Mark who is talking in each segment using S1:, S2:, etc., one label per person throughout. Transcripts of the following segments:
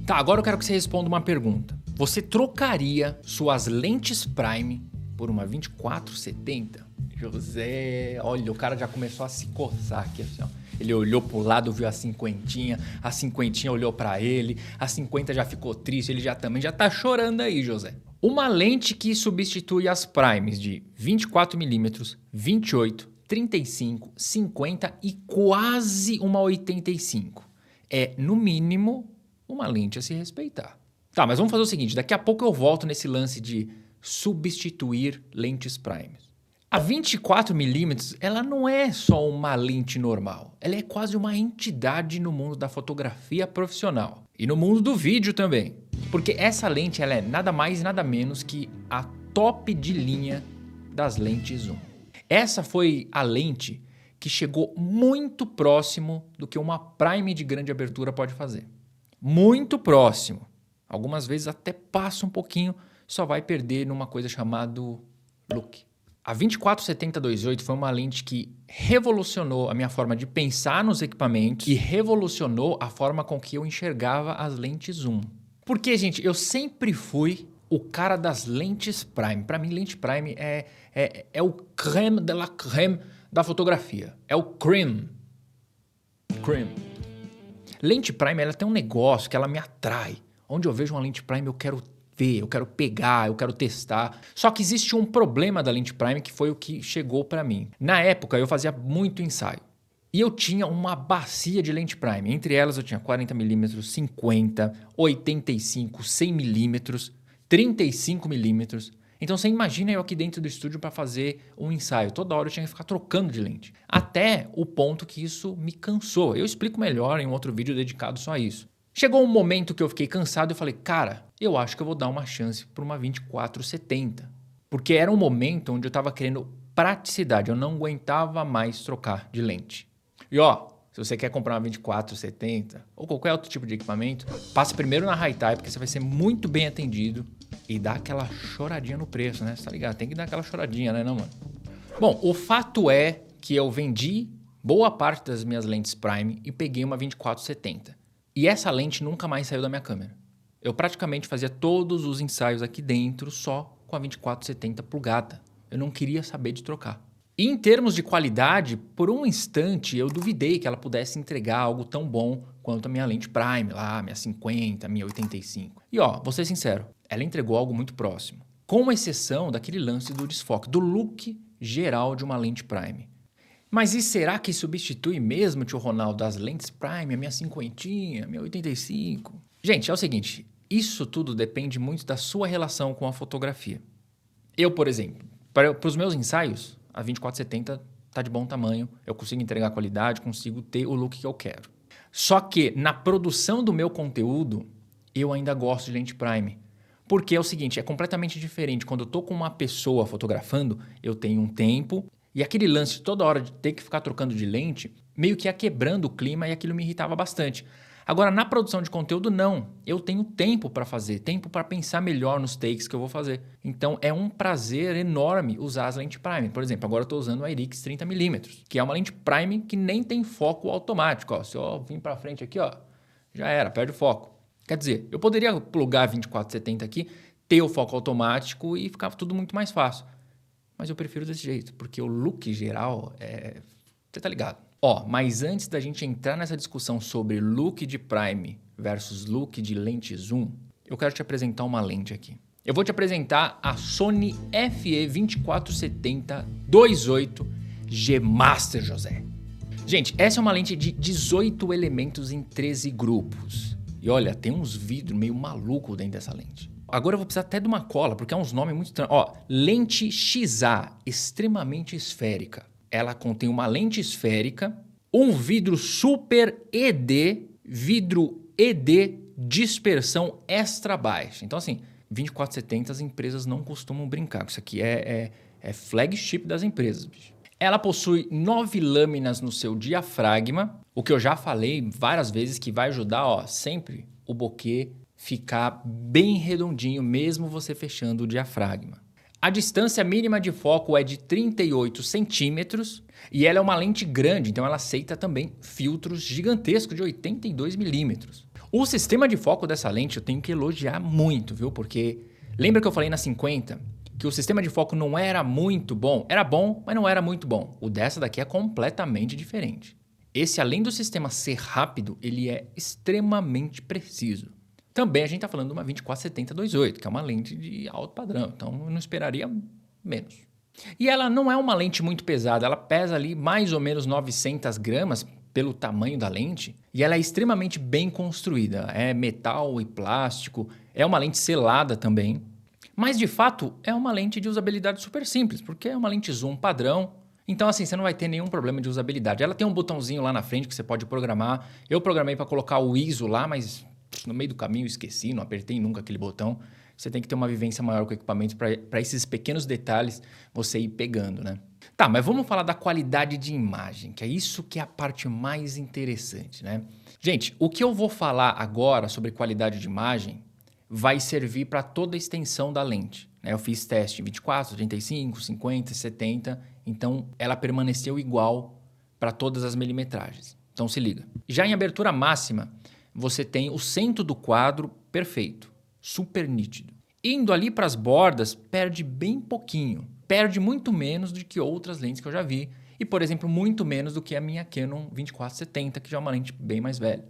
S1: Tá, agora eu quero que você responda uma pergunta. Você trocaria suas lentes Prime por uma 24-70? José, olha, o cara já começou a se coçar aqui assim, ó. Ele olhou pro lado, viu a cinquentinha olhou pra ele, a 50 já ficou triste, ele também já tá chorando aí, José. Uma lente que substitui as primes de 24mm, 28, 35, 50 e quase uma 85. É, no mínimo, uma lente a se respeitar. Tá, mas vamos fazer o seguinte, daqui a pouco eu volto nesse lance de substituir lentes primes. A 24mm, ela não é só uma lente normal, ela é quase uma entidade no mundo da fotografia profissional e no mundo do vídeo também. Porque essa lente ela é nada mais e nada menos que a top de linha das lentes zoom. Essa foi a lente que chegou muito próximo do que uma prime de grande abertura pode fazer. Muito próximo. Algumas vezes até passa um pouquinho, só vai perder numa coisa chamada look. A 24-70-2.8 foi uma lente que revolucionou a minha forma de pensar nos equipamentos e revolucionou a forma com que eu enxergava as lentes zoom. Porque, gente, eu sempre fui o cara das lentes prime. Para mim, lente prime é o creme de la creme da fotografia. É o creme. Creme. Lente prime, ela tem um negócio que ela me atrai. Onde eu vejo uma lente prime, eu quero ver, eu quero pegar, eu quero testar. Só que existe um problema da lente prime que foi o que chegou para mim. Na época, eu fazia muito ensaio. E eu tinha uma bacia de lente prime. Entre elas, eu tinha 40mm, 50, 85, 100mm, 35mm. Então, você imagina eu aqui dentro do estúdio para fazer um ensaio. Toda hora eu tinha que ficar trocando de lente. Até o ponto que isso me cansou. Eu explico melhor em um outro vídeo dedicado só a isso. Chegou um momento que eu fiquei cansado e falei, cara, eu acho que eu vou dar uma chance para uma 24-70. Porque era um momento onde eu estava querendo praticidade. Eu não aguentava mais trocar de lente. E ó, se você quer comprar uma 24-70 ou qualquer outro tipo de equipamento, passe primeiro na Hi-Tai, porque você vai ser muito bem atendido e dá aquela choradinha no preço, né? Você tá ligado? Tem que dar aquela choradinha, né, não, mano? Bom, o fato é que eu vendi boa parte das minhas lentes Prime e peguei uma 24-70. E essa lente nunca mais saiu da minha câmera. Eu praticamente fazia todos os ensaios aqui dentro só com a 24-70 plugada. Eu não queria saber de trocar. E em termos de qualidade, por um instante eu duvidei que ela pudesse entregar algo tão bom quanto a minha lente Prime, lá, minha 50, minha 85. E ó, vou ser sincero, ela entregou algo muito próximo. Com exceção daquele lance do desfoque, do look geral de uma lente Prime. Mas e será que substitui mesmo, tio Ronaldo, as lentes Prime, a minha 50, minha 85? Gente, é o seguinte, isso tudo depende muito da sua relação com a fotografia. Eu, por exemplo, para os meus ensaios, a 24-70 tá de bom tamanho, eu consigo entregar qualidade, consigo ter o look que eu quero. Só que na produção do meu conteúdo, eu ainda gosto de lente Prime. Porque é o seguinte, é completamente diferente. Quando eu tô com uma pessoa fotografando, eu tenho um tempo e aquele lance de toda hora de ter que ficar trocando de lente, meio que ia quebrando o clima e aquilo me irritava bastante. Agora, na produção de conteúdo, não. Eu tenho tempo para fazer, tempo para pensar melhor nos takes que eu vou fazer. Então, é um prazer enorme usar as lentes Prime. Por exemplo, agora eu estou usando a Irix 30mm, que é uma lente Prime que nem tem foco automático. Ó. Se eu vim para frente aqui, ó, já era, perde o foco. Quer dizer, eu poderia plugar a 24-70 aqui, ter o foco automático e ficar tudo muito mais fácil. Mas eu prefiro desse jeito, porque o look geral é... Você tá ligado? Ó, mas antes da gente entrar nessa discussão sobre look de Prime versus look de lente zoom, eu quero te apresentar uma lente aqui. Eu vou te apresentar a Sony FE2470-2.8 G Master, José. Gente, essa é uma lente de 18 elementos em 13 grupos. E olha, tem uns vidros meio maluco dentro dessa lente. Agora eu vou precisar até de uma cola, porque é uns nomes muito estranhos. Ó, lente XA, extremamente esférica. Ela contém uma lente esférica, um vidro Super ED, vidro ED dispersão extra baixa. Então assim, 24-70 as empresas não costumam brincar. Isso aqui é flagship das empresas, bicho. Ela possui 9 lâminas no seu diafragma, o que eu já falei várias vezes que vai ajudar, ó, sempre o bokeh ficar bem redondinho, mesmo você fechando o diafragma. A distância mínima de foco é de 38 centímetros e ela é uma lente grande, então ela aceita também filtros gigantescos de 82 milímetros. O sistema de foco dessa lente eu tenho que elogiar muito, viu? Porque lembra que eu falei na 50 que o sistema de foco não era muito bom? Era bom, mas não era muito bom. O dessa daqui é completamente diferente. Esse, além do sistema ser rápido, ele é extremamente preciso. Também a gente está falando de uma 24-70-2.8, que é uma lente de alto padrão, então eu não esperaria menos. E ela não é uma lente muito pesada, ela pesa ali mais ou menos 900 gramas pelo tamanho da lente, e ela é extremamente bem construída, é metal e plástico, é uma lente selada também, mas de fato é uma lente de usabilidade super simples, porque é uma lente zoom padrão, então assim, você não vai ter nenhum problema de usabilidade. Ela tem um botãozinho lá na frente que você pode programar, eu programei para colocar o ISO lá, mas no meio do caminho esqueci, não apertei nunca aquele botão. Você tem que ter uma vivência maior com o equipamento para esses pequenos detalhes você ir pegando, né? Tá, mas vamos falar da qualidade de imagem, que é isso que é a parte mais interessante, né? Gente, o que eu vou falar agora sobre qualidade de imagem vai servir para toda a extensão da lente, né? Eu fiz teste em 24, 35, 50, 70, então ela permaneceu igual para todas as milimetragens. Então se liga. Já em abertura máxima, você tem o centro do quadro perfeito, super nítido. Indo ali para as bordas, perde bem pouquinho. Perde muito menos do que outras lentes que eu já vi. E, por exemplo, muito menos do que a minha Canon 24-70, que já é uma lente bem mais velha.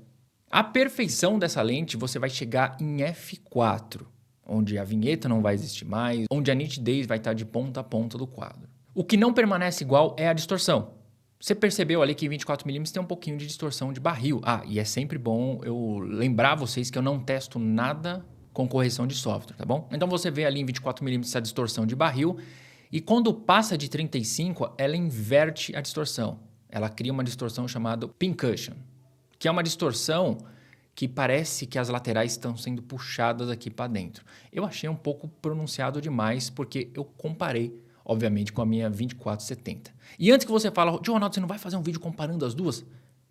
S1: A perfeição dessa lente você vai chegar em f4, onde a vinheta não vai existir mais, onde a nitidez vai estar de ponta a ponta do quadro. O que não permanece igual é a distorção. Você percebeu ali que em 24mm tem um pouquinho de distorção de barril. Ah, e é sempre bom eu lembrar vocês que eu não testo nada com correção de software, tá bom? Então você vê ali em 24mm essa distorção de barril e quando passa de 35, ela inverte a distorção. Ela cria uma distorção chamada pincushion, que é uma distorção que parece que as laterais estão sendo puxadas aqui para dentro. Eu achei um pouco pronunciado demais porque eu comparei obviamente com a minha 24-70. E antes que você fale, Ronaldo, você não vai fazer um vídeo comparando as duas?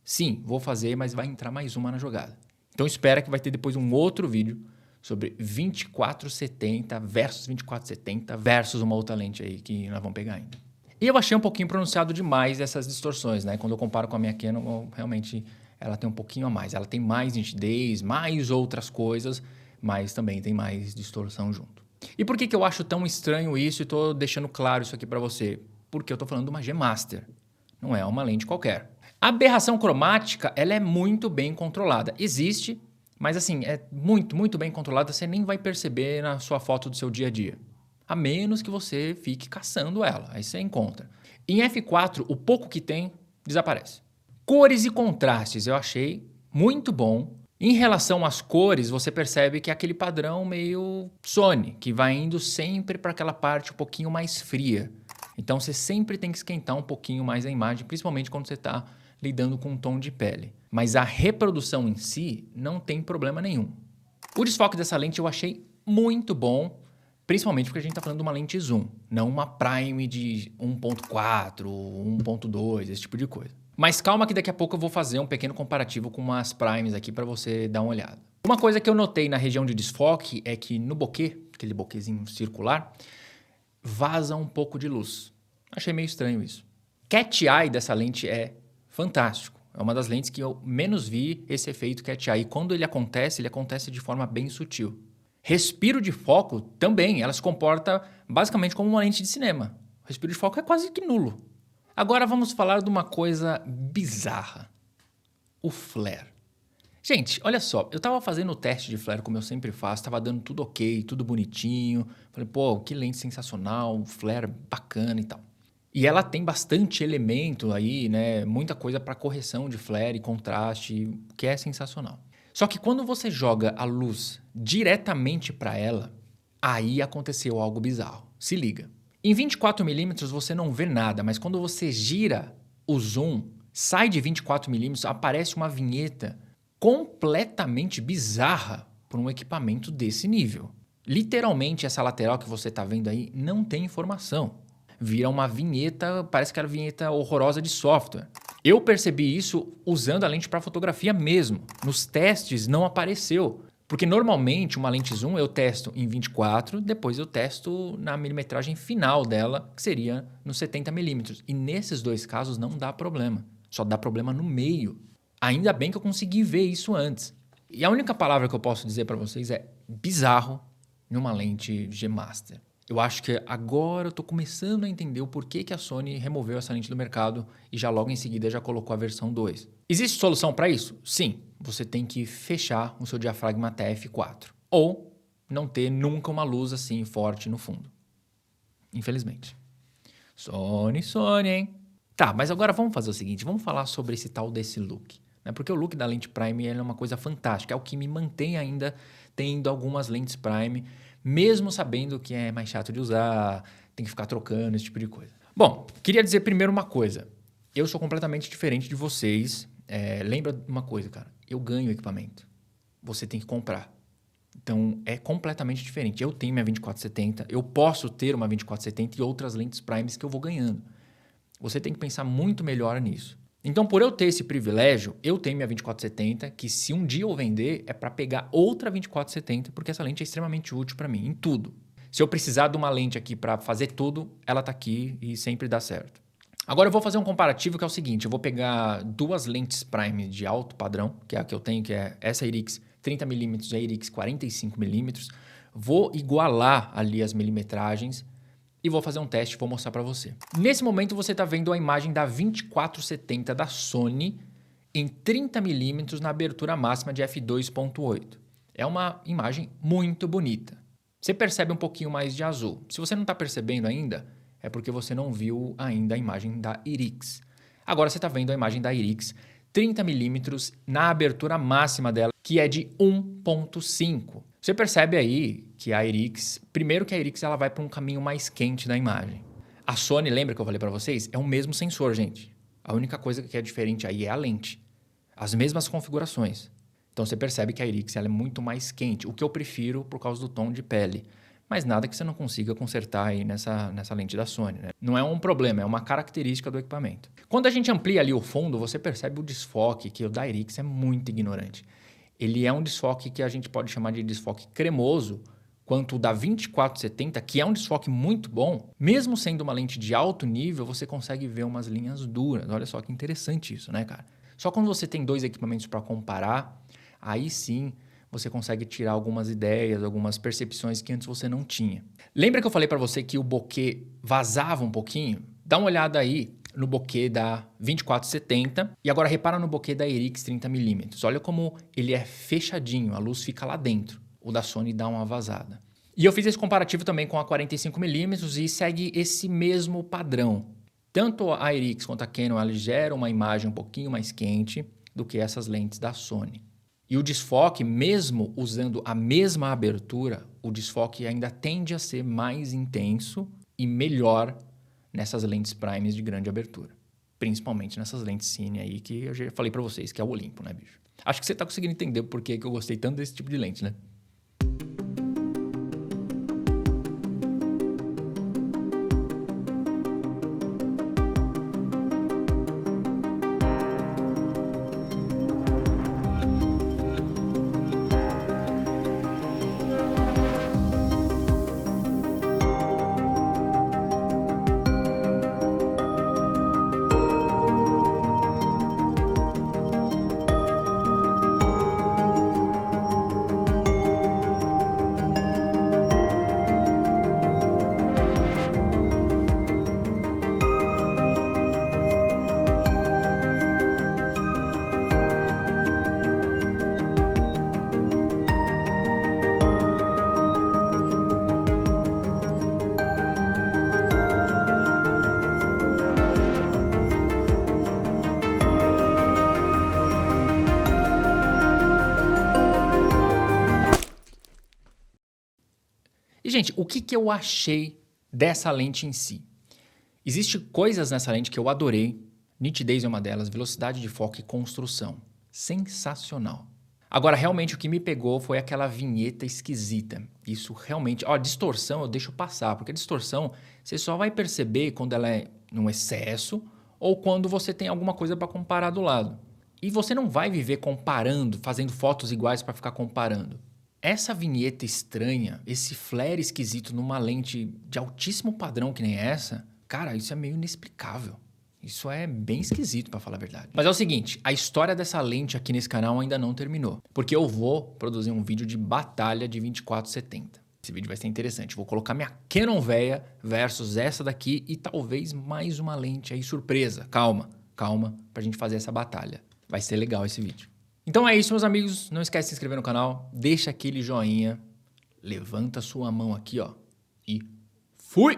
S1: Sim, vou fazer, mas vai entrar mais uma na jogada. Então espera que vai ter depois um outro vídeo sobre 24-70 versus 24-70 versus uma outra lente aí que nós vamos pegar ainda. E eu achei um pouquinho pronunciado demais essas distorções, né? Quando eu comparo com a minha Canon, realmente ela tem um pouquinho a mais. Ela tem mais nitidez, mais outras coisas, mas também tem mais distorção junto. E por que eu acho tão estranho isso e estou deixando claro isso aqui para você? Porque eu estou falando de uma G-Master, não é uma lente qualquer. A aberração cromática ela é muito bem controlada. Existe, mas assim, é muito bem controlada, você nem vai perceber na sua foto do seu dia a dia. A menos que você fique caçando ela, aí você encontra. Em F4, o pouco que tem, desaparece. Cores e contrastes eu achei muito bom. Em relação às cores, você percebe que é aquele padrão meio Sony, que vai indo sempre para aquela parte um pouquinho mais fria. Então você sempre tem que esquentar um pouquinho mais a imagem, principalmente quando você está lidando com um tom de pele. Mas a reprodução em si não tem problema nenhum. O desfoque dessa lente eu achei muito bom, principalmente porque a gente está falando de uma lente zoom, não uma prime de 1.4, 1.2, esse tipo de coisa. Mas calma que daqui a pouco eu vou fazer um pequeno comparativo com umas primes aqui para você dar uma olhada. Uma coisa que eu notei na região de desfoque é que no bokeh, aquele bokehzinho circular, vaza um pouco de luz. Achei meio estranho isso. Cat Eye dessa lente é fantástico. É uma das lentes que eu menos vi esse efeito Cat Eye. E quando ele acontece de forma bem sutil. Respiro de foco também, ela se comporta basicamente como uma lente de cinema. O respiro de foco é quase que nulo. Agora vamos falar de uma coisa bizarra. O flare. Gente, olha só, eu tava fazendo o teste de flare como eu sempre faço, tava dando tudo ok, tudo bonitinho. Falei, pô, que lente sensacional, flare bacana e tal. E ela tem bastante elemento aí, né? Muita coisa para correção de flare e contraste, que é sensacional. Só que quando você joga a luz diretamente para ela, aí aconteceu algo bizarro. Se liga. Em 24mm você não vê nada, mas quando você gira o zoom, sai de 24mm, aparece uma vinheta completamente bizarra para um equipamento desse nível. Literalmente essa lateral que você está vendo aí não tem informação. Vira uma vinheta, parece que era vinheta horrorosa de software. Eu percebi isso usando a lente para fotografia mesmo. Nos testes não apareceu. Porque normalmente uma lente zoom eu testo em 24, depois eu testo na milimetragem final dela, que seria nos 70mm. E nesses dois casos não dá problema, só dá problema no meio. Ainda bem que eu consegui ver isso antes. E a única palavra que eu posso dizer para vocês é bizarro numa lente G Master. Eu acho que agora eu tô começando a entender o porquê que a Sony removeu essa lente do mercado e já logo em seguida já colocou a versão 2. Existe solução para isso? Sim. Você tem que fechar o seu diafragma TF4. Ou não ter nunca uma luz assim forte no fundo. Infelizmente. Sony, hein? Tá, mas agora vamos fazer o seguinte, vamos falar sobre esse tal desse look. Né? Porque o look da lente Prime é uma coisa fantástica, é o que me mantém ainda tendo algumas lentes Prime, mesmo sabendo que é mais chato de usar, tem que ficar trocando, esse tipo de coisa. Bom, queria dizer primeiro uma coisa. Eu sou completamente diferente de vocês. Lembra de uma coisa, cara. Eu ganho equipamento. Você tem que comprar. Então, é completamente diferente. Eu tenho minha 2470, eu posso ter uma 2470 e outras lentes Primes que eu vou ganhando. Você tem que pensar muito melhor nisso. Então, por eu ter esse privilégio, eu tenho minha 2470, que se um dia eu vender, é para pegar outra 2470, porque essa lente é extremamente útil para mim, em tudo. Se eu precisar de uma lente aqui para fazer tudo, ela tá aqui e sempre dá certo. Agora eu vou fazer um comparativo que é o seguinte, eu vou pegar duas lentes Prime de alto padrão, que é a que eu tenho, que é essa IRIX 30mm e a IRIX 45mm, vou igualar ali as milimetragens e vou fazer um teste e vou mostrar para você. Nesse momento você está vendo a imagem da 2470 da Sony em 30mm na abertura máxima de f2.8. É uma imagem muito bonita. Você percebe um pouquinho mais de azul. Se você não está percebendo ainda, é porque você não viu ainda a imagem da IRIX. Agora você está vendo a imagem da IRIX 30mm na abertura máxima dela, que é de 1.5. Você percebe aí que a IRIX, primeiro que a IRIX ela vai para um caminho mais quente da imagem. A Sony, lembra que eu falei para vocês? É o mesmo sensor, gente. A única coisa que é diferente aí é a lente. As mesmas configurações. Então você percebe que a IRIX ela é muito mais quente, o que eu prefiro por causa do tom de pele. Mas nada que você não consiga consertar aí nessa lente da Sony, né? Não é um problema, é uma característica do equipamento. Quando a gente amplia ali o fundo, você percebe o desfoque, que o da IRIX é muito ignorante. Ele é um desfoque que a gente pode chamar de desfoque cremoso, quanto o da 2470, que é um desfoque muito bom. Mesmo sendo uma lente de alto nível, você consegue ver umas linhas duras. Olha só que interessante isso, né, cara? Só quando você tem dois equipamentos para comparar, aí sim você consegue tirar algumas ideias, algumas percepções que antes você não tinha. Lembra que eu falei para você que o bokeh vazava um pouquinho? Dá uma olhada aí no bokeh da 2470 e agora repara no bokeh da IRIX 30mm. Olha como ele é fechadinho, a luz fica lá dentro. O da Sony dá uma vazada. E eu fiz esse comparativo também com a 45mm e segue esse mesmo padrão. Tanto a IRIX quanto a Canon elas geram uma imagem um pouquinho mais quente do que essas lentes da Sony. E o desfoque, mesmo usando a mesma abertura, o desfoque ainda tende a ser mais intenso e melhor nessas lentes primes de grande abertura. Principalmente nessas lentes cine aí que eu já falei pra vocês, que é o Olympus, né, bicho? Acho que você tá conseguindo entender por que eu gostei tanto desse tipo de lente, né? E, gente, o que eu achei dessa lente em si? Existem coisas nessa lente que eu adorei. Nitidez é uma delas, velocidade de foco e construção. Sensacional. Agora, realmente, o que me pegou foi aquela vinheta esquisita. Isso realmente... Ó, distorção eu deixo passar, porque a distorção você só vai perceber quando ela é num excesso ou quando você tem alguma coisa para comparar do lado. E você não vai viver comparando, fazendo fotos iguais para ficar comparando. Essa vinheta estranha, esse flare esquisito numa lente de altíssimo padrão que nem essa, cara, isso é meio inexplicável. Isso é bem esquisito, pra falar a verdade. Mas é o seguinte, a história dessa lente aqui nesse canal ainda não terminou. Porque eu vou produzir um vídeo de batalha de 24-70. Esse vídeo vai ser interessante. Vou colocar minha Canon véia versus essa daqui e talvez mais uma lente aí surpresa. Calma, calma, pra gente fazer essa batalha. Vai ser legal esse vídeo. Então é isso, meus amigos. Não esquece de se inscrever no canal, deixa aquele joinha, levanta sua mão aqui, ó, e fui!